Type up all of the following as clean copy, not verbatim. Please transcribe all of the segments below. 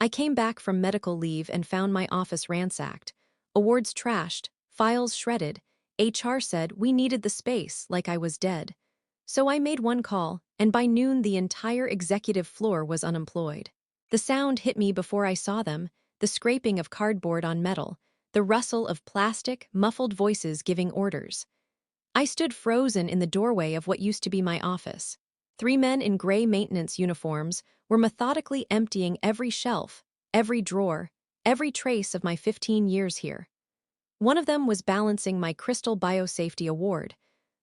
I came back from medical leave and found my office ransacked. Awards trashed, files shredded. HR said we needed the space like I was dead. So I made one call, and by noon the entire executive floor was unemployed. The sound hit me before I saw them, the scraping of cardboard on metal, the rustle of plastic, muffled voices giving orders. I stood frozen in the doorway of what used to be my office. Three men in gray maintenance uniforms were methodically emptying every shelf, every drawer, every trace of my 15 years here. One of them was balancing my Crystal Biosafety Award,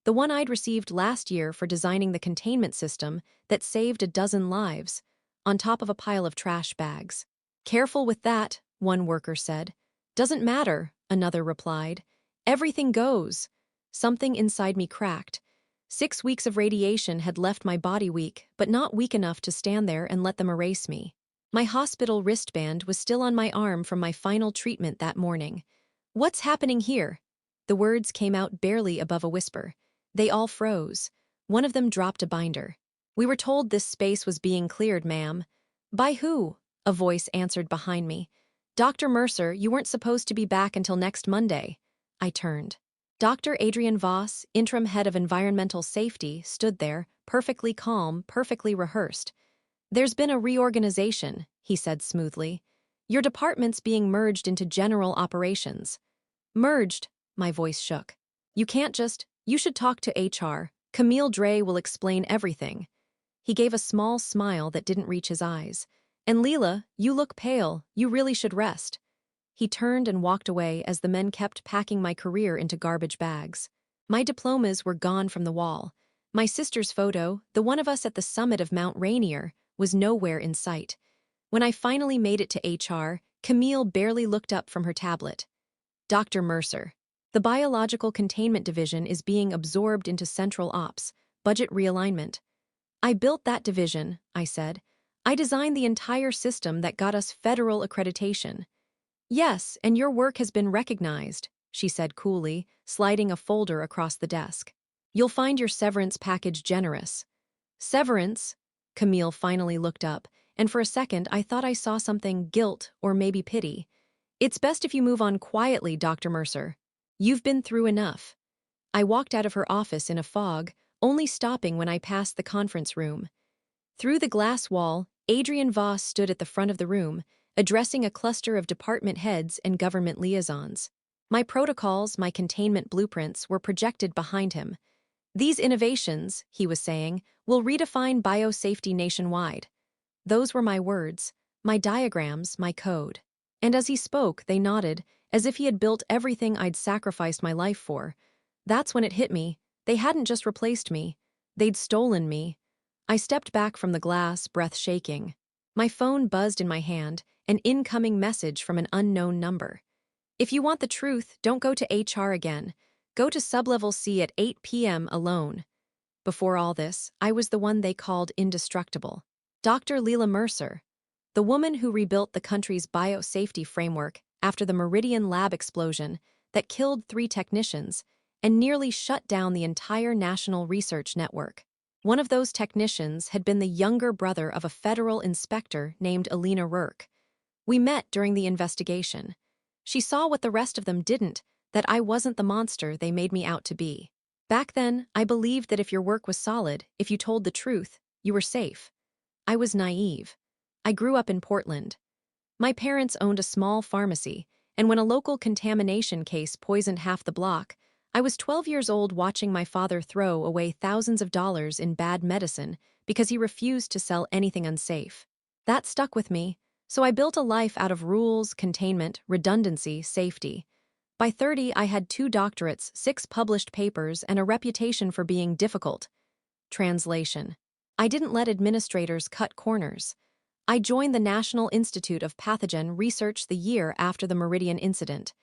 the one I'd received last year for designing the containment system that saved a dozen lives, on top of a pile of trash bags. "Careful with that," one worker said. "Doesn't matter," another replied. "Everything goes." Something inside me cracked. 6 weeks of radiation had left my body weak, but not weak enough to stand there and let them erase me. My hospital wristband was still on my arm from my final treatment that morning. "What's happening here?" The words came out barely above a whisper. They all froze. One of them dropped a binder. "We were told this space was being cleared, ma'am." "By who?" a voice answered behind me. "Dr. Mercer, you weren't supposed to be back until next Monday." I turned. Dr. Adrian Voss, interim head of environmental safety, stood there, perfectly calm, perfectly rehearsed. "There's been a reorganization," he said smoothly. "Your department's being merged into general operations." "Merged?" My voice shook. "You can't just, you should talk to HR. Camille Dre will explain everything." He gave a small smile that didn't reach his eyes. "And Leela, you look pale, you really should rest." He turned and walked away as the men kept packing my career into garbage bags. My diplomas were gone from the wall. My sister's photo, the one of us at the summit of Mount Rainier, was nowhere in sight. When I finally made it to HR, Camille barely looked up from her tablet. "Dr. Mercer, the Biological Containment Division is being absorbed into Central Ops, budget realignment." "I built that division," I said. "I designed the entire system that got us federal accreditation." "Yes, and your work has been recognized," she said coolly, sliding a folder across the desk. "You'll find your severance package generous." "Severance?" Camille finally looked up, and for a second I thought I saw something, guilt or maybe pity. "It's best if you move on quietly, Dr. Mercer. You've been through enough." I walked out of her office in a fog, only stopping when I passed the conference room. Through the glass wall, Adrian Voss stood at the front of the room, addressing a cluster of department heads and government liaisons. My protocols, my containment blueprints, were projected behind him. "These innovations," he was saying, "will redefine biosafety nationwide." Those were my words, my diagrams, my code. And as he spoke, they nodded, as if he had built everything I'd sacrificed my life for. That's when it hit me. They hadn't just replaced me. They'd stolen me. I stepped back from the glass, breath shaking. My phone buzzed in my hand, an incoming message from an unknown number. "If you want the truth, don't go to HR again. Go to Sublevel C at 8 p.m. alone." Before all this, I was the one they called indestructible. Dr. Leela Mercer, the woman who rebuilt the country's biosafety framework after the Meridian lab explosion that killed 3 technicians and nearly shut down the entire national research network. One of those technicians had been the younger brother of a federal inspector named Alina Rourke. We met during the investigation. She saw what the rest of them didn't, that I wasn't the monster they made me out to be. Back then, I believed that if your work was solid, if you told the truth, you were safe. I was naive. I grew up in Portland. My parents owned a small pharmacy, and when a local contamination case poisoned half the block, I was 12 years old watching my father throw away thousands of dollars in bad medicine because he refused to sell anything unsafe. That stuck with me, so I built a life out of rules, containment, redundancy, safety. By 30, I had 2 doctorates, 6 published papers, and a reputation for being difficult. Translation. I didn't let administrators cut corners. I joined the National Institute of Pathogen Research the year after the Meridian incident.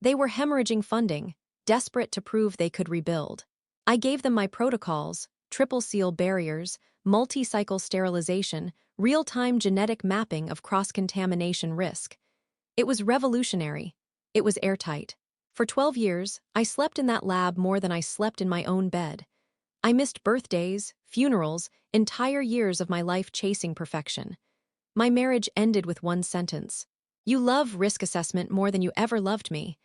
They were hemorrhaging funding, desperate to prove they could rebuild. I gave them my protocols, triple-seal barriers, multi-cycle sterilization, real-time genetic mapping of cross-contamination risk. It was revolutionary. It was airtight. For 12 years, I slept in that lab more than I slept in my own bed. I missed birthdays, funerals, entire years of my life chasing perfection. My marriage ended with one sentence. You love risk assessment more than you ever loved me.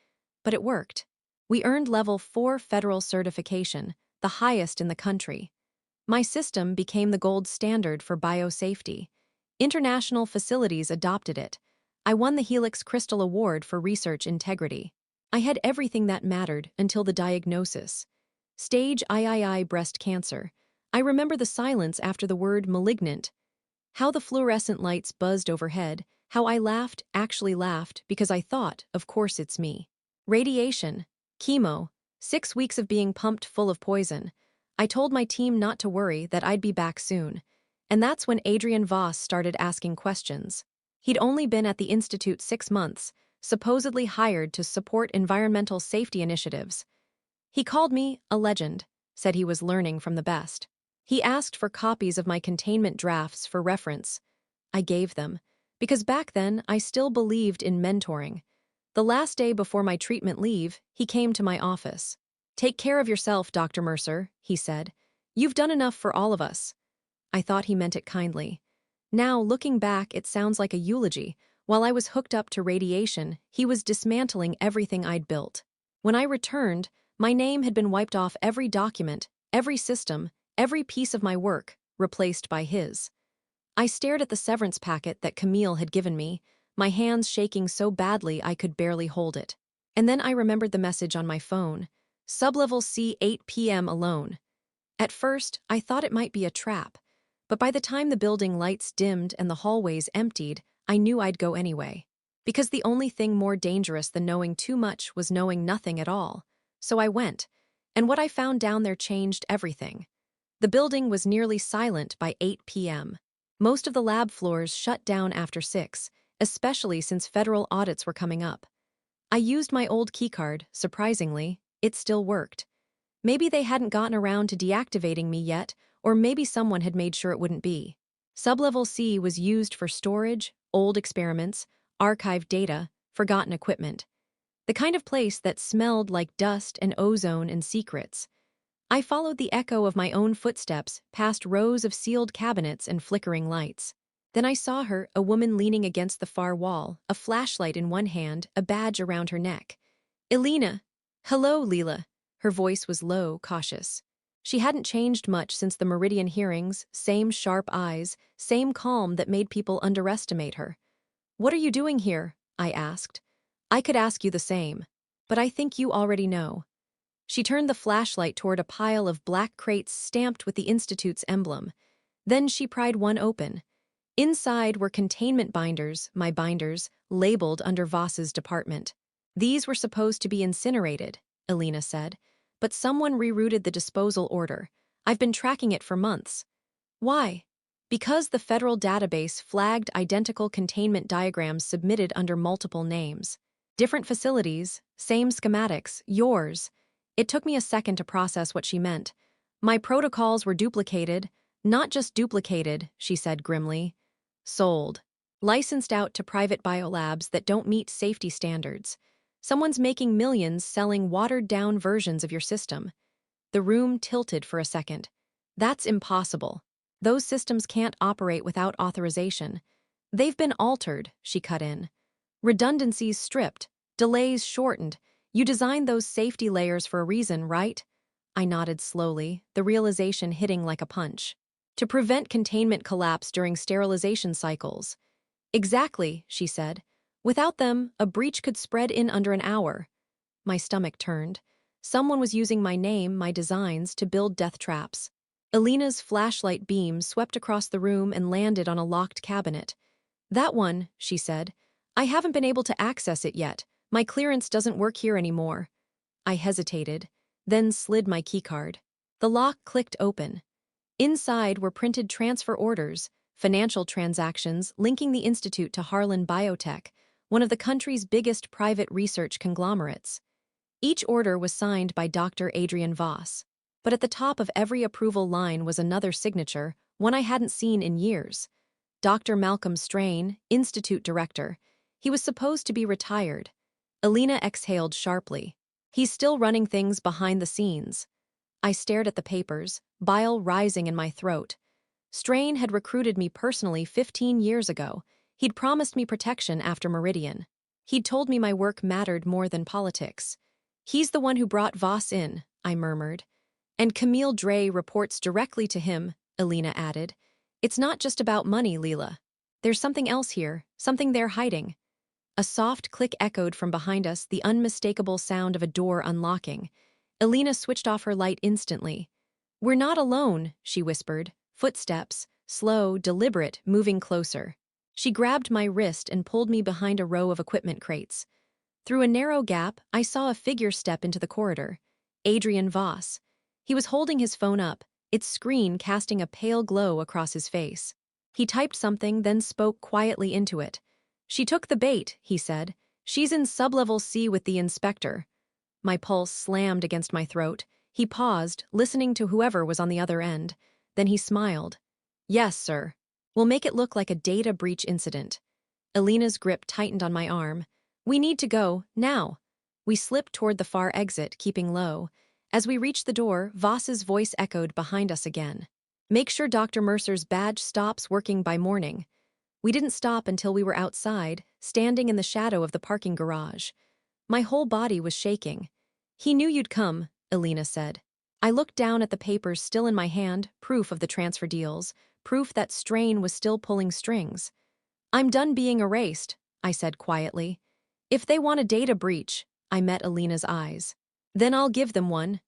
But it worked. We earned level 4 federal certification, the highest in the country. My system became the gold standard for biosafety. International facilities adopted it. I won the Helix Crystal Award for research integrity. I had everything that mattered until the diagnosis. Stage III breast cancer. I remember the silence after the word malignant. How the fluorescent lights buzzed overhead, how I laughed, actually laughed, because I thought, of course it's me. Radiation. Chemo. 6 weeks of being pumped full of poison. I told my team not to worry, that I'd be back soon. And that's when Adrian Voss started asking questions. He'd only been at the Institute 6 months, supposedly hired to support environmental safety initiatives. He called me a legend, said he was learning from the best. He asked for copies of my containment drafts for reference. I gave them, because back then I still believed in mentoring. The last day before my treatment leave, he came to my office. "Take care of yourself, Dr. Mercer," he said. "You've done enough for all of us." I thought he meant it kindly. Now, looking back, it sounds like a eulogy. While I was hooked up to radiation, he was dismantling everything I'd built. When I returned, my name had been wiped off every document, every system, every piece of my work, replaced by his. I stared at the severance packet that Camille had given me, my hands shaking so badly I could barely hold it. And then I remembered the message on my phone. Sublevel C, 8 p.m. alone. At first, I thought it might be a trap, but by the time the building lights dimmed and the hallways emptied, I knew I'd go anyway. Because the only thing more dangerous than knowing too much was knowing nothing at all. So I went, and what I found down there changed everything. The building was nearly silent by 8 p.m. Most of the lab floors shut down after 6, especially since federal audits were coming up. I used my old keycard, surprisingly, it still worked. Maybe they hadn't gotten around to deactivating me yet, or maybe someone had made sure it wouldn't be. Sublevel C was used for storage, old experiments, archived data, forgotten equipment. The kind of place that smelled like dust and ozone and secrets. I followed the echo of my own footsteps past rows of sealed cabinets and flickering lights. Then I saw her, a woman leaning against the far wall, a flashlight in one hand, a badge around her neck. "Elena." "Hello, Leela." Her voice was low, cautious. She hadn't changed much since the Meridian hearings, same sharp eyes, same calm that made people underestimate her. "What are you doing here?" I asked. "I could ask you the same. But I think you already know." She turned the flashlight toward a pile of black crates stamped with the Institute's emblem. Then she pried one open. Inside were containment binders, my binders, labeled under Voss's department. "These were supposed to be incinerated," Elena said, "but someone rerouted the disposal order. I've been tracking it for months." "Why?" "Because the federal database flagged identical containment diagrams submitted under multiple names. Different facilities, same schematics, yours." It took me a second to process what she meant. "My protocols were duplicated." "Not just duplicated," she said grimly. "Sold. Licensed out to private biolabs that don't meet safety standards. Someone's making millions selling watered-down versions of your system." The room tilted for a second. "That's impossible. Those systems can't operate without authorization." "They've been altered," she cut in. "Redundancies stripped, delays shortened. You designed those safety layers for a reason, right?" I nodded slowly, the realization hitting like a punch. "To prevent containment collapse during sterilization cycles." "Exactly," she said. "Without them, a breach could spread in under an hour." My stomach turned. Someone was using my name, my designs, to build death traps. Elena's flashlight beam swept across the room and landed on a locked cabinet. "That one," she said. "I haven't been able to access it yet. My clearance doesn't work here anymore." I hesitated, then slid my keycard. The lock clicked open. Inside were printed transfer orders, financial transactions linking the Institute to Harlan Biotech, one of the country's biggest private research conglomerates. Each order was signed by Dr. Adrian Voss, but at the top of every approval line was another signature, one I hadn't seen in years. Dr. Malcolm Strain, Institute Director. He was supposed to be retired. Elena exhaled sharply. "He's still running things behind the scenes." I stared at the papers, bile rising in my throat. Strain had recruited me personally 15 years ago. He'd promised me protection after Meridian. He'd told me my work mattered more than politics. He's the one who brought Voss in, I murmured. And Camille Dre reports directly to him, Elena added. It's not just about money, Leela. There's something else here, something they're hiding. A soft click echoed from behind us, the unmistakable sound of a door unlocking. Elena switched off her light instantly. We're not alone, she whispered, footsteps, slow, deliberate, moving closer. She grabbed my wrist and pulled me behind a row of equipment crates. Through a narrow gap, I saw a figure step into the corridor. Adrian Voss. He was holding his phone up, its screen casting a pale glow across his face. He typed something, then spoke quietly into it. She took the bait, he said. She's in sublevel C with the inspector. My pulse slammed against my throat. He paused, listening to whoever was on the other end. Then he smiled. Yes, sir. We'll make it look like a data breach incident. Elena's grip tightened on my arm. We need to go, now. We slipped toward the far exit, keeping low. As we reached the door, Voss's voice echoed behind us again. Make sure Dr. Mercer's badge stops working by morning. We didn't stop until we were outside, standing in the shadow of the parking garage. My whole body was shaking. He knew you'd come, Elena said. I looked down at the papers still in my hand, proof of the transfer deals, proof that Strain was still pulling strings. I'm done being erased, I said quietly. If they want a data breach, I met Elena's eyes. Then I'll give them one.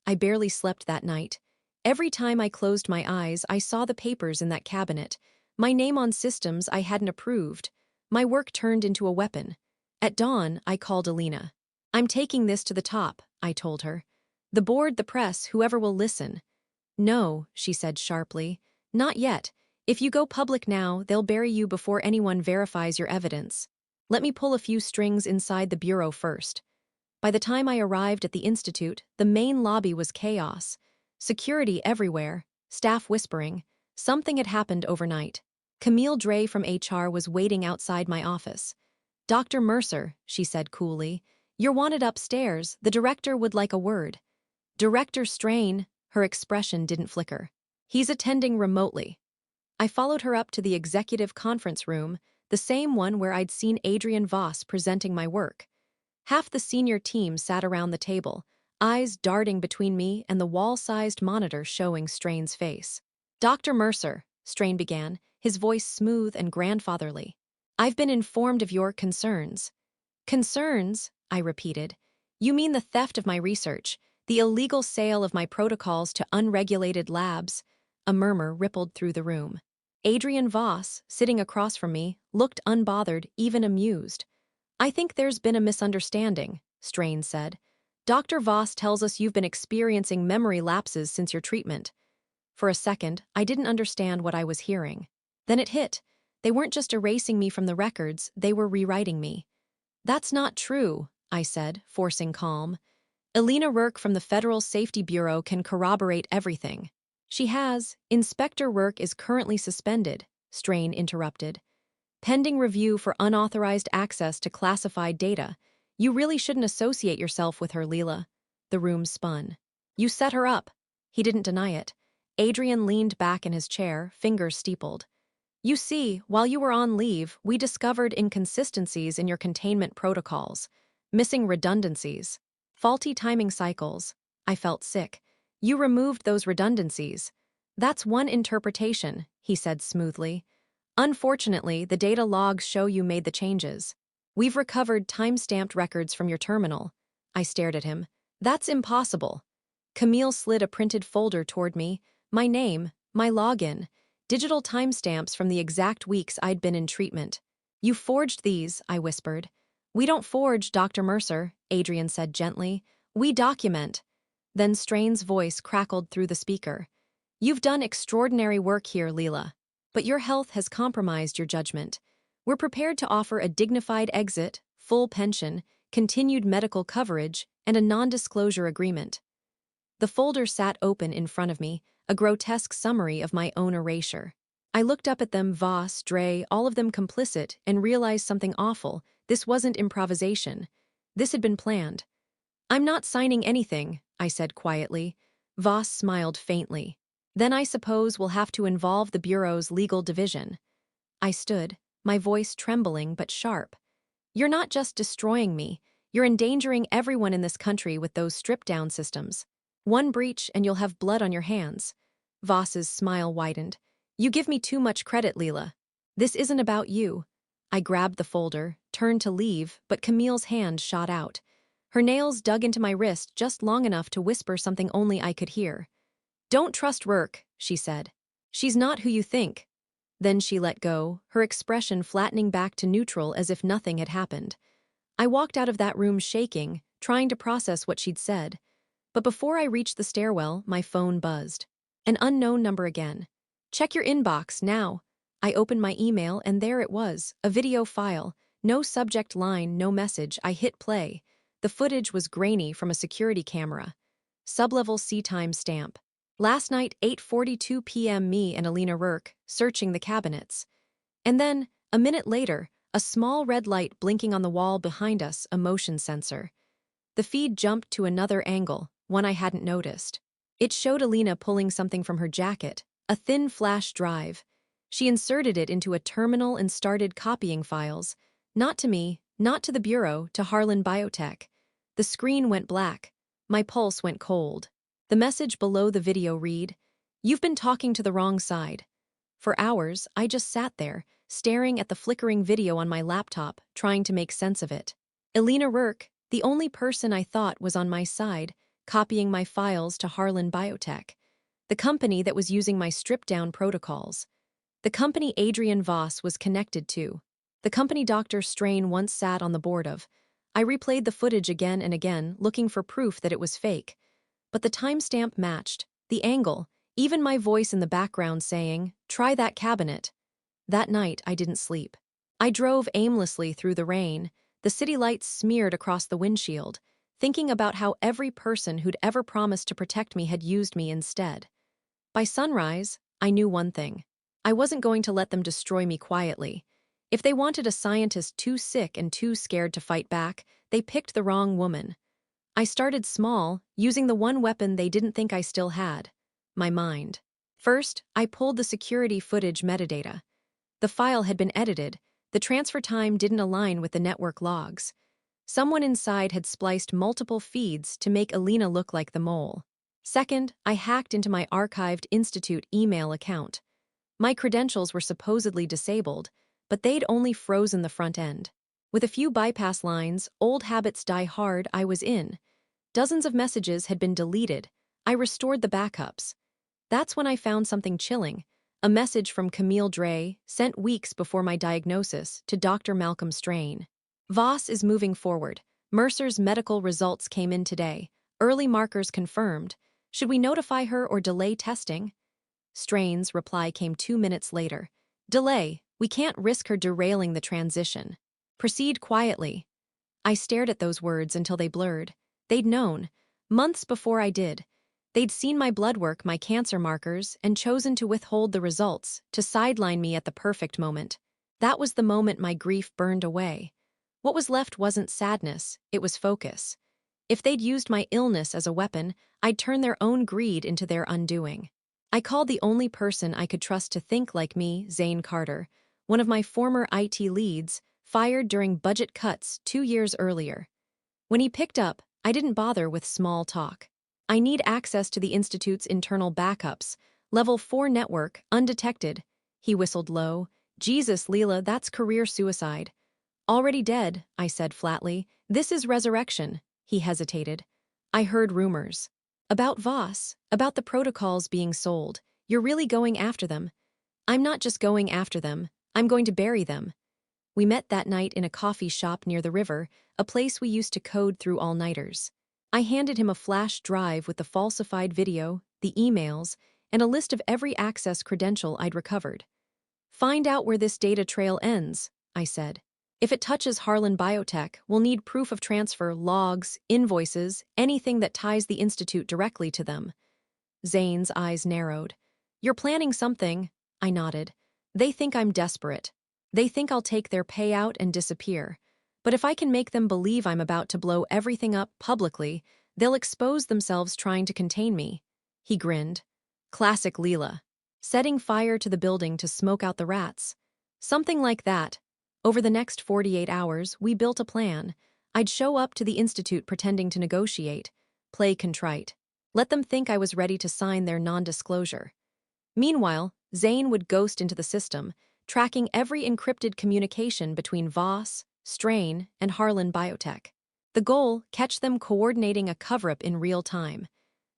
I barely slept that night. Every time I closed my eyes, I saw the papers in that cabinet. My name on systems I hadn't approved. My work turned into a weapon. At dawn, I called Elena. I'm taking this to the top, I told her. The board, the press, whoever will listen. No, she said sharply. Not yet. If you go public now, they'll bury you before anyone verifies your evidence. Let me pull a few strings inside the bureau first. By the time I arrived at the institute, the main lobby was chaos. Security everywhere, staff whispering. Something had happened overnight. Camille Dre from HR was waiting outside my office. Dr. Mercer, she said coolly, you're wanted upstairs. The director would like a word. Director Strain, her expression didn't flicker. He's attending remotely. I followed her up to the executive conference room, the same one where I'd seen Adrian Voss presenting my work. Half the senior team sat around the table, eyes darting between me and the wall-sized monitor showing Strain's face. Dr. Mercer, Strain began, his voice smooth and grandfatherly. I've been informed of your concerns. Concerns, I repeated. You mean the theft of my research, the illegal sale of my protocols to unregulated labs? A murmur rippled through the room. Adrian Voss, sitting across from me, looked unbothered, even amused. I think there's been a misunderstanding, Strain said. Dr. Voss tells us you've been experiencing memory lapses since your treatment. For a second, I didn't understand what I was hearing. Then it hit. They weren't just erasing me from the records, they were rewriting me. That's not true, I said, forcing calm. Elena Rourke from the Federal Safety Bureau can corroborate everything. She has. Inspector Rourke is currently suspended, Strain interrupted. Pending review for unauthorized access to classified data. You really shouldn't associate yourself with her, Leela. The room spun. You set her up. He didn't deny it. Adrian leaned back in his chair, fingers steepled. You see, while you were on leave, we discovered inconsistencies in your containment protocols. Missing redundancies. Faulty timing cycles. I felt sick. You removed those redundancies. That's one interpretation, he said smoothly. Unfortunately, the data logs show you made the changes. We've recovered time-stamped records from your terminal. I stared at him. That's impossible. Camille slid a printed folder toward me. My name, my login, digital timestamps from the exact weeks I'd been in treatment. You forged these, I whispered. We don't forge, Dr. Mercer, Adrian said gently. We document. Then Strain's voice crackled through the speaker. You've done extraordinary work here, Leela. But your health has compromised your judgment. We're prepared to offer a dignified exit, full pension, continued medical coverage, and a non-disclosure agreement. The folder sat open in front of me, a grotesque summary of my own erasure. I looked up at them, Voss, Dre, all of them complicit, and realized something awful. This wasn't improvisation. This had been planned. I'm not signing anything, I said quietly. Voss smiled faintly. Then I suppose we'll have to involve the Bureau's legal division. I stood, my voice trembling but sharp. You're not just destroying me, you're endangering everyone in this country with those strip-down systems. One breach and you'll have blood on your hands. Voss's smile widened. You give me too much credit, Leela. This isn't about you. I grabbed the folder, turned to leave, but Camille's hand shot out. Her nails dug into my wrist just long enough to whisper something only I could hear. Don't trust Rourke, she said. She's not who you think. Then she let go, her expression flattening back to neutral as if nothing had happened. I walked out of that room shaking, trying to process what she'd said. But before I reached the stairwell, my phone buzzed. An unknown number again. Check your inbox, now. I opened my email and there it was, a video file. No subject line, no message. I hit play. The footage was grainy from a security camera. Sublevel C-time stamp. Last night, 8:42 p.m. me and Alina Rourke, searching the cabinets. And then, a minute later, a small red light blinking on the wall behind us, a motion sensor. The feed jumped to another angle, one I hadn't noticed. It showed Alina pulling something from her jacket, a thin flash drive. She inserted it into a terminal and started copying files. Not to me, not to the Bureau, to Harlan Biotech. The screen went black. My pulse went cold. The message below the video read, "You've been talking to the wrong side." For hours, I just sat there, staring at the flickering video on my laptop, trying to make sense of it. Alina Rourke, the only person I thought was on my side, copying my files to Harlan Biotech, the company that was using my stripped-down protocols. The company Adrian Voss was connected to. The company Dr. Strain once sat on the board of. I replayed the footage again and again, looking for proof that it was fake. But the timestamp matched, the angle, even my voice in the background saying, "Try that cabinet." That night, I didn't sleep. I drove aimlessly through the rain, the city lights smeared across the windshield, thinking about how every person who'd ever promised to protect me had used me instead. By sunrise, I knew one thing. I wasn't going to let them destroy me quietly. If they wanted a scientist too sick and too scared to fight back, they picked the wrong woman. I started small, using the one weapon they didn't think I still had, my mind. First, I pulled the security footage metadata. The file had been edited, the transfer time didn't align with the network logs. Someone inside had spliced multiple feeds to make Alina look like the mole. Second, I hacked into my archived Institute email account. My credentials were supposedly disabled, but they'd only frozen the front end. With a few bypass lines, old habits die hard, I was in. Dozens of messages had been deleted. I restored the backups. That's when I found something chilling. A message from Camille Dre, sent weeks before my diagnosis, to Dr. Malcolm Strain. Voss is moving forward. Mercer's medical results came in today. Early markers confirmed. Should we notify her or delay testing? Strain's reply came 2 minutes later. Delay. We can't risk her derailing the transition. Proceed quietly. I stared at those words until they blurred. They'd known. Months before I did. They'd seen my blood work, my cancer markers, and chosen to withhold the results, to sideline me at the perfect moment. That was the moment my grief burned away. What was left wasn't sadness, it was focus. If they'd used my illness as a weapon, I'd turn their own greed into their undoing. I called the only person I could trust to think like me, Zane Carter, one of my former IT leads, fired during budget cuts 2 years earlier. When he picked up, I didn't bother with small talk. I need access to the Institute's internal backups. Level 4 network, undetected. He whistled low. Jesus, Leela, that's career suicide. Already dead, I said flatly. This is resurrection. He hesitated. I heard rumors. About Voss, about the protocols being sold. You're really going after them. I'm not just going after them. I'm going to bury them. We met that night in a coffee shop near the river, a place we used to code through all-nighters. I handed him a flash drive with the falsified video, the emails, and a list of every access credential I'd recovered. Find out where this data trail ends, I said. If it touches Harlan Biotech, we'll need proof of transfer, logs, invoices, anything that ties the Institute directly to them. Zane's eyes narrowed. You're planning something, I nodded. They think I'm desperate. They think I'll take their payout and disappear. But if I can make them believe I'm about to blow everything up publicly, they'll expose themselves trying to contain me. He grinned. Classic Leela. Setting fire to the building to smoke out the rats. Something like that. Over the next 48 hours, we built a plan. I'd show up to the institute pretending to negotiate, play contrite. Let them think I was ready to sign their non-disclosure. Meanwhile, Zane would ghost into the system, tracking every encrypted communication between Voss, Strain, and Harlan Biotech. The goal, catch them coordinating a cover-up in real time.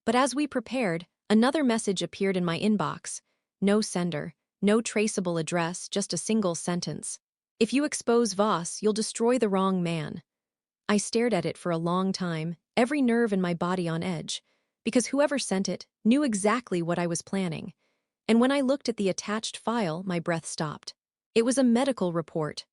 But as we prepared, another message appeared in my inbox. No sender, no traceable address, just a single sentence. If you expose Voss, you'll destroy the wrong man. I stared at it for a long time, every nerve in my body on edge, because whoever sent it knew exactly what I was planning. And when I looked at the attached file, my breath stopped. It was a medical report.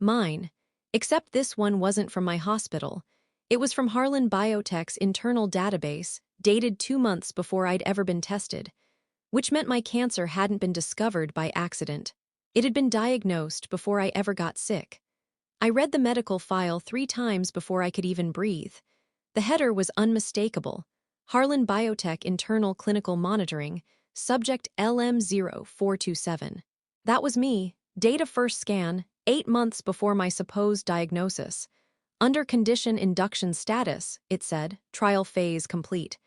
Mine. Except this one wasn't from my hospital. It was from Harlan Biotech's internal database, dated 2 months before I'd ever been tested, which meant my cancer hadn't been discovered by accident. It had been diagnosed before I ever got sick. I read the medical file 3 times before I could even breathe. The header was unmistakable. Harlan Biotech Internal Clinical Monitoring, Subject LM0427. That was me, data first scan, 8 months before my supposed diagnosis. Under condition induction status, it said, trial phase complete.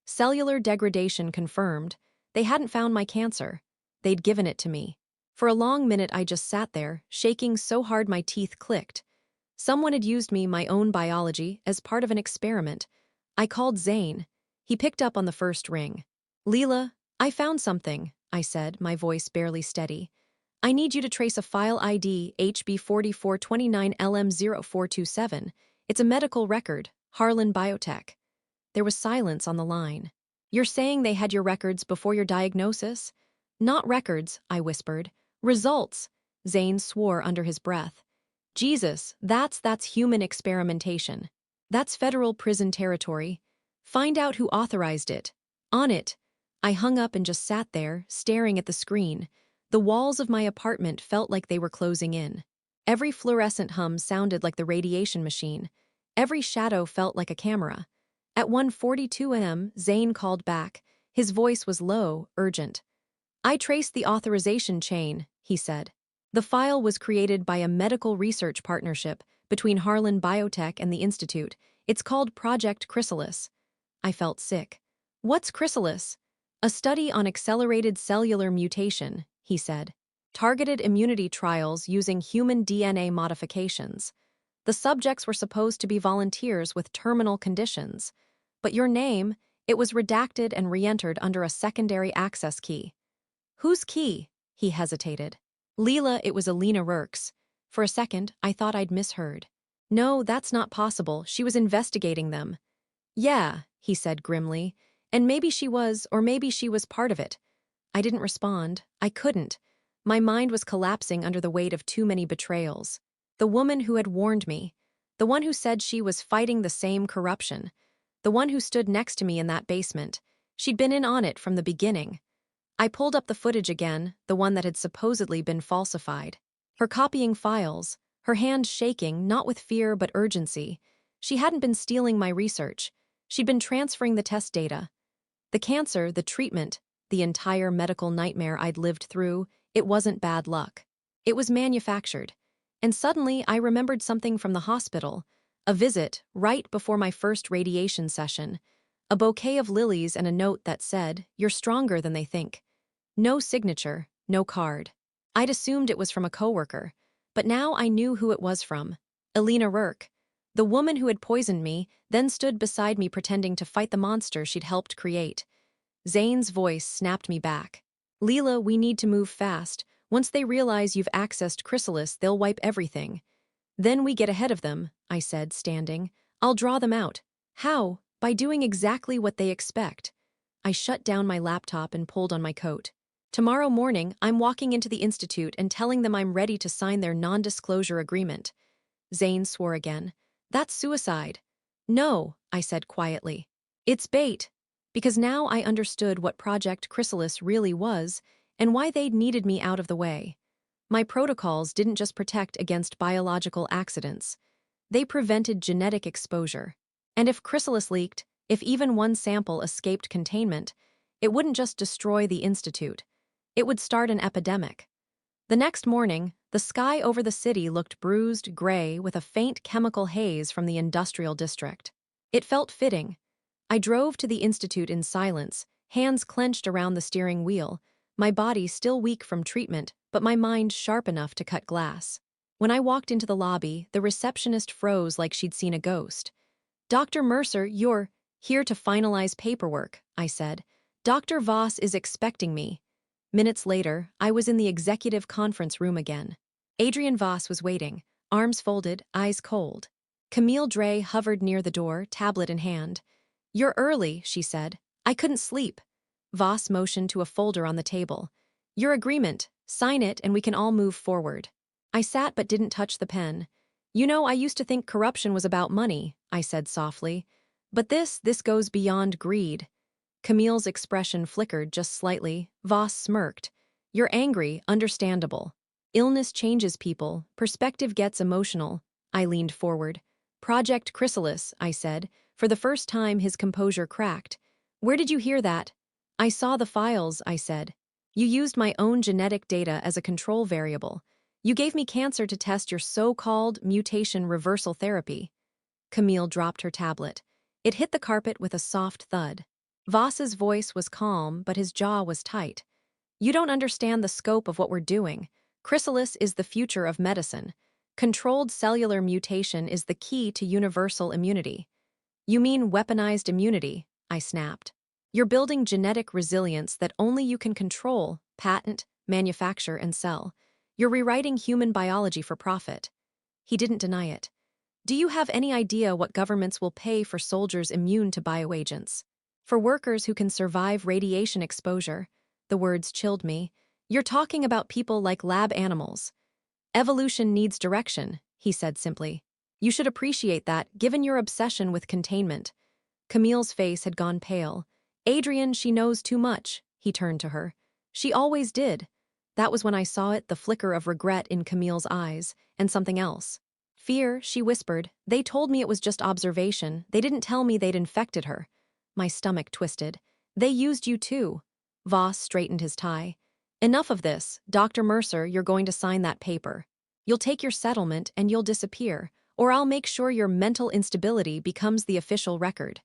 Cellular degradation confirmed. They hadn't found my cancer. They'd given it to me. For a long minute I just sat there, shaking so hard my teeth clicked. Someone had used me, my own biology, as part of an experiment. I called Zane. He picked up on the first ring. Leela, I found something, I said, my voice barely steady. I need you to trace a file ID HB4429LM0427. It's a medical record, Harlan Biotech. There was silence on the line. You're saying they had your records before your diagnosis? Not records, I whispered. Results, Zane swore under his breath. Jesus, that's human experimentation. That's federal prison territory. Find out who authorized it. On it. I hung up and just sat there, staring at the screen. The walls of my apartment felt like they were closing in. Every fluorescent hum sounded like the radiation machine. Every shadow felt like a camera. At 1:42 a.m., Zane called back. His voice was low, urgent. I traced the authorization chain, he said. The file was created by a medical research partnership between Harlan Biotech and the Institute. It's called Project Chrysalis. I felt sick. What's Chrysalis? A study on accelerated cellular mutation, he said. Targeted immunity trials using human DNA modifications. The subjects were supposed to be volunteers with terminal conditions. But your name, it was redacted and re-entered under a secondary access key. Whose key? He hesitated. Leela, it was Alina Rurk's. For a second, I thought I'd misheard. No, that's not possible. She was investigating them. Yeah, he said grimly. And maybe she was, or maybe she was part of it. I didn't respond. I couldn't. My mind was collapsing under the weight of too many betrayals. The woman who had warned me. The one who said she was fighting the same corruption. The one who stood next to me in that basement. She'd been in on it from the beginning. I pulled up the footage again, the one that had supposedly been falsified. Her copying files, her hand shaking, not with fear but urgency. She hadn't been stealing my research. She'd been transferring the test data. The cancer, the treatment, the entire medical nightmare I'd lived through, it wasn't bad luck. It was manufactured. And suddenly I remembered something from the hospital, a visit right before my first radiation session, a bouquet of lilies and a note that said, "You're stronger than they think." No signature, no card. I'd assumed it was from a coworker, but now I knew who it was from. Alina Rurk. The woman who had poisoned me, then stood beside me pretending to fight the monster she'd helped create. Zane's voice snapped me back. Leela, we need to move fast. Once they realize you've accessed Chrysalis, they'll wipe everything. Then we get ahead of them, I said, standing. I'll draw them out. How? By doing exactly what they expect. I shut down my laptop and pulled on my coat. Tomorrow morning, I'm walking into the institute and telling them I'm ready to sign their non-disclosure agreement. Zane swore again. That's suicide. No, I said quietly. It's bait. Because now I understood what Project Chrysalis really was and why they'd needed me out of the way. My protocols didn't just protect against biological accidents. They prevented genetic exposure. And if Chrysalis leaked, if even one sample escaped containment, It wouldn't just destroy the institute. It would start an epidemic. The next morning, the sky over the city looked bruised gray with a faint chemical haze from the industrial district. It felt fitting. I drove to the institute in silence, hands clenched around the steering wheel, my body still weak from treatment, but my mind sharp enough to cut glass. When I walked into the lobby, the receptionist froze like she'd seen a ghost. "Dr. Mercer, you're here to finalize paperwork," I said. "Dr. Voss is expecting me." Minutes later, I was in the executive conference room again. Adrian Voss was waiting, arms folded, eyes cold. Camille Dre hovered near the door, tablet in hand. "You're early," she said. "I couldn't sleep." Voss motioned to a folder on the table. "Your agreement. Sign it and we can all move forward." I sat but didn't touch the pen. "You know, I used to think corruption was about money," I said softly. "But this goes beyond greed." Camille's expression flickered just slightly. Voss smirked. "You're angry, understandable. Illness changes people, perspective gets emotional." I leaned forward. "Project Chrysalis," I said. For the first time, his composure cracked. "Where did you hear that?" "I saw the files," I said. "You used my own genetic data as a control variable. You gave me cancer to test your so-called mutation reversal therapy." Camille dropped her tablet. It hit the carpet with a soft thud. Voss's voice was calm, but his jaw was tight. "You don't understand the scope of what we're doing. Chrysalis is the future of medicine. Controlled cellular mutation is the key to universal immunity." "You mean weaponized immunity?" I snapped. "You're building genetic resilience that only you can control, patent, manufacture, and sell. You're rewriting human biology for profit." He didn't deny it. "Do you have any idea what governments will pay for soldiers immune to bioagents? For workers who can survive radiation exposure?" The words chilled me. "You're talking about people like lab animals." "Evolution needs direction," he said simply. "You should appreciate that, given your obsession with containment." Camille's face had gone pale. "Adrian, she knows too much." He turned to her. "She always did." That was when I saw it, the flicker of regret in Camille's eyes, and something else. "Fear," she whispered. "They told me it was just observation. They didn't tell me they'd infected her." My stomach twisted. "They used you too." Voss straightened his tie. "Enough of this. Dr. Mercer, you're going to sign that paper. You'll take your settlement and you'll disappear, or I'll make sure your mental instability becomes the official record."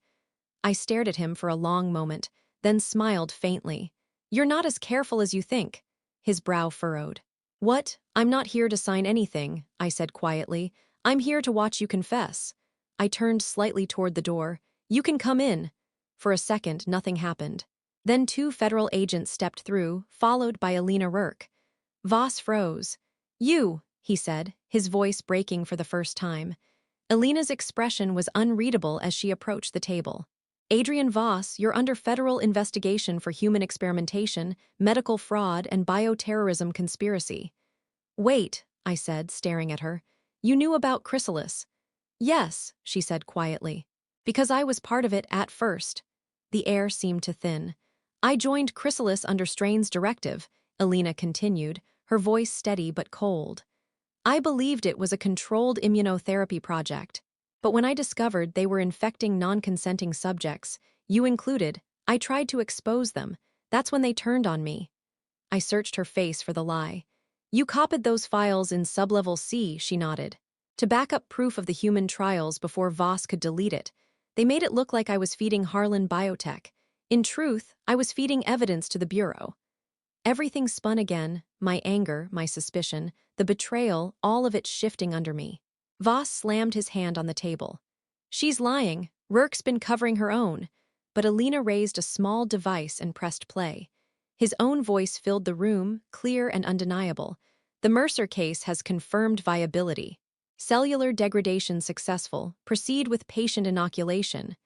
I stared at him for a long moment, then smiled faintly. "You're not as careful as you think." His brow furrowed. "What? I'm not here to sign anything," I said quietly. "I'm here to watch you confess." I turned slightly toward the door. "You can come in." For a second, nothing happened. Then 2 federal agents stepped through, followed by Alina Rourke. Voss froze. "You," he said, his voice breaking for the first time. Alina's expression was unreadable as she approached the table. "Adrian Voss, you're under federal investigation for human experimentation, medical fraud, and bioterrorism conspiracy." "Wait," I said, staring at her. "You knew about Chrysalis." "Yes," she said quietly. "Because I was part of it at first." The air seemed to thin. "I joined Chrysalis under Strain's directive," Alina continued, her voice steady but cold. "I believed it was a controlled immunotherapy project. But when I discovered they were infecting non-consenting subjects, you included, I tried to expose them. That's when they turned on me." I searched her face for the lie. "You copied those files in sublevel C," she nodded. "To back up proof of the human trials before Voss could delete it. They made it look like I was feeding Harlan Biotech. In truth, I was feeding evidence to the Bureau." Everything spun again, my anger, my suspicion, the betrayal, all of it shifting under me. Voss slammed his hand on the table. "She's lying. Rourke's been covering her own." But Alina raised a small device and pressed play. His own voice filled the room, clear and undeniable. "The Mercer case has confirmed viability. Cellular degradation successful. Proceed with patient inoculation."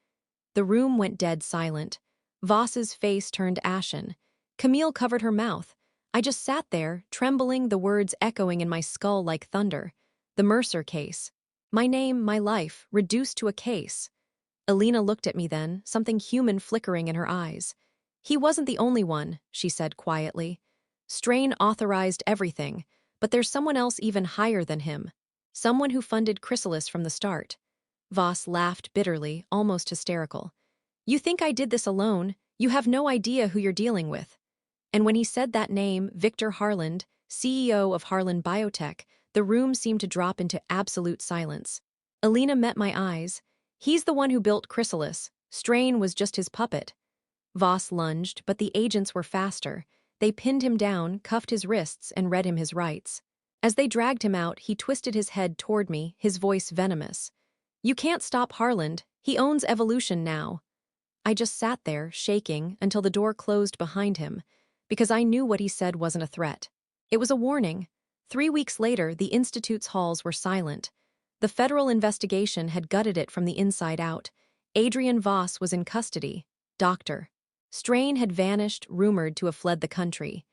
The room went dead silent. Voss's face turned ashen. Camille covered her mouth. I just sat there, trembling, the words echoing in my skull like thunder. The Mercer case. My name, my life, reduced to a case. Alina looked at me then, something human flickering in her eyes. "He wasn't the only one," she said quietly. "Strain authorized everything, but there's someone else even higher than him. Someone who funded Chrysalis from the start." Voss laughed bitterly, almost hysterical. "You think I did this alone? You have no idea who you're dealing with. And when he said that name, Victor Harland, CEO of Harland Biotech, the room seemed to drop into absolute silence. Alina met my eyes. He's the one who built Chrysalis. Strain was just his puppet. Voss lunged, but the agents were faster. They pinned him down, cuffed his wrists, and read him his rights. As they dragged him out, he twisted his head toward me, his voice venomous. You can't stop Harland. He owns evolution now. I just sat there, shaking, until the door closed behind him, because I knew what he said wasn't a threat. It was a warning. 3 weeks later, the Institute's halls were silent. The federal investigation had gutted it from the inside out. Adrian Voss was in custody. Doctor. Strain had vanished, rumored to have fled the country.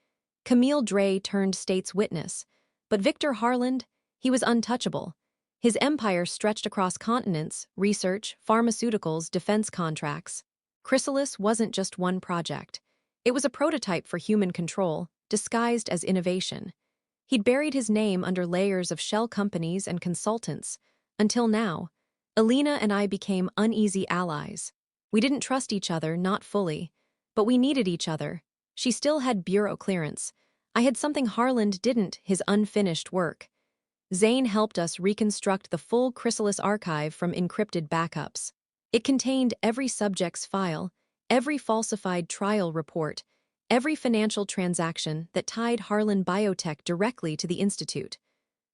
Camille Dre turned state's witness. But Victor Harland, he was untouchable. His empire stretched across continents, research, pharmaceuticals, defense contracts. Chrysalis wasn't just one project. It was a prototype for human control, disguised as innovation. He'd buried his name under layers of shell companies and consultants. Until now, Alina and I became uneasy allies. We didn't trust each other, not fully. But we needed each other. She still had bureau clearance. I had something Harland didn't, his unfinished work. Zane helped us reconstruct the full Chrysalis archive from encrypted backups. It contained every subject's file, every falsified trial report, every financial transaction that tied Harland Biotech directly to the Institute.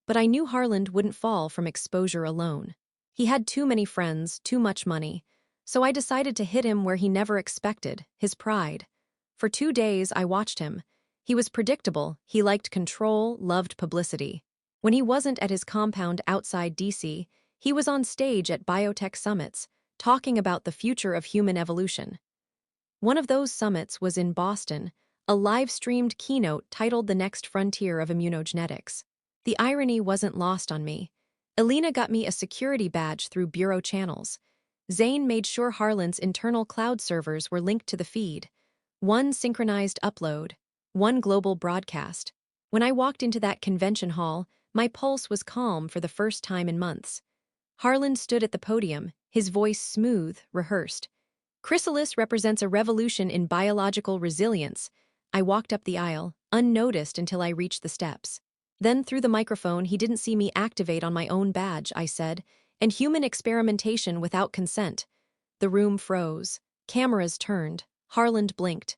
But I knew Harland wouldn't fall from exposure alone. He had too many friends, too much money. So I decided to hit him where he never expected, his pride. For 2 days, I watched him. He was predictable, he liked control, loved publicity. When he wasn't at his compound outside DC, he was on stage at biotech summits, talking about the future of human evolution. One of those summits was in Boston, a live-streamed keynote titled The Next Frontier of Immunogenetics. The irony wasn't lost on me. Alina got me a security badge through bureau channels. Zane made sure Harland's internal cloud servers were linked to the feed. One synchronized upload, one global broadcast. When I walked into that convention hall, my pulse was calm for the first time in months. Harland stood at the podium, his voice smooth, rehearsed. Chrysalis represents a revolution in biological resilience. I walked up the aisle, unnoticed until I reached the steps. Then through the microphone, he didn't see me activate on my own badge, I said, and human experimentation without consent. The room froze. Cameras turned. Harland blinked.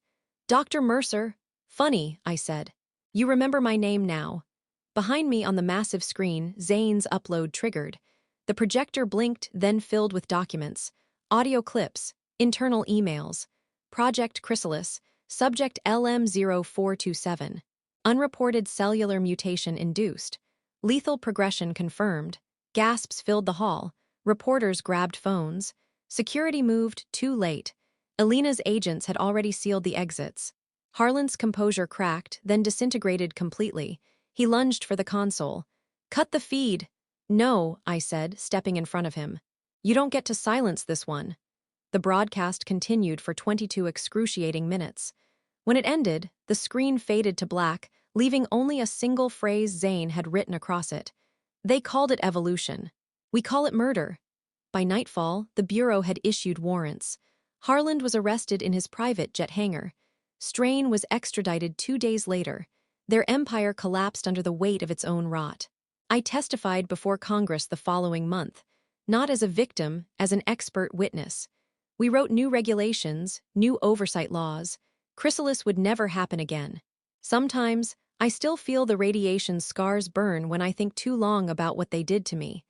Dr. Mercer. Funny, I said. You remember my name now. Behind me on the massive screen, Zane's upload triggered. The projector blinked, then filled with documents. Audio clips, internal emails. Project Chrysalis, subject LM0427. Unreported cellular mutation induced. Lethal progression confirmed. Gasps filled the hall. Reporters grabbed phones. Security moved too late. Alina's agents had already sealed the exits. Harland's composure cracked, then disintegrated completely. He lunged for the console. Cut the feed. No, I said, stepping in front of him. You don't get to silence this one. The broadcast continued for 22 excruciating minutes. When it ended, the screen faded to black, leaving only a single phrase Zane had written across it. They called it evolution. We call it murder. By nightfall, the Bureau had issued warrants. Harland was arrested in his private jet hangar. Strain was extradited 2 days later. Their empire collapsed under the weight of its own rot. I testified before Congress the following month, not as a victim, as an expert witness. We wrote new regulations, new oversight laws. Chrysalis would never happen again. Sometimes, I still feel the radiation scars burn when I think too long about what they did to me.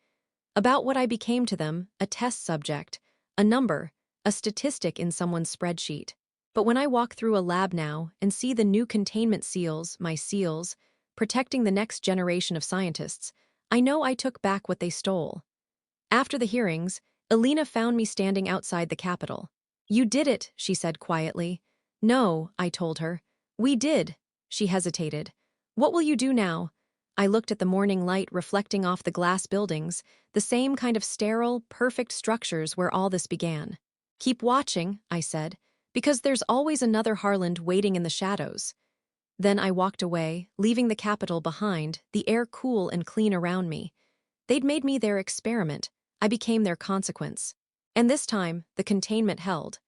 About what I became to them, a test subject, a number, a statistic in someone's spreadsheet. But when I walk through a lab now and see the new containment seals, my seals, protecting the next generation of scientists, I know I took back what they stole. After the hearings, Alina found me standing outside the Capitol. You did it, she said quietly. No, I told her. We did. She hesitated. What will you do now? I looked at the morning light reflecting off the glass buildings, the same kind of sterile, perfect structures where all this began. Keep watching, I said, because there's always another Harland waiting in the shadows. Then I walked away, leaving the Capitol behind, the air cool and clean around me. They'd made me their experiment. I became their consequence. And this time, the containment held.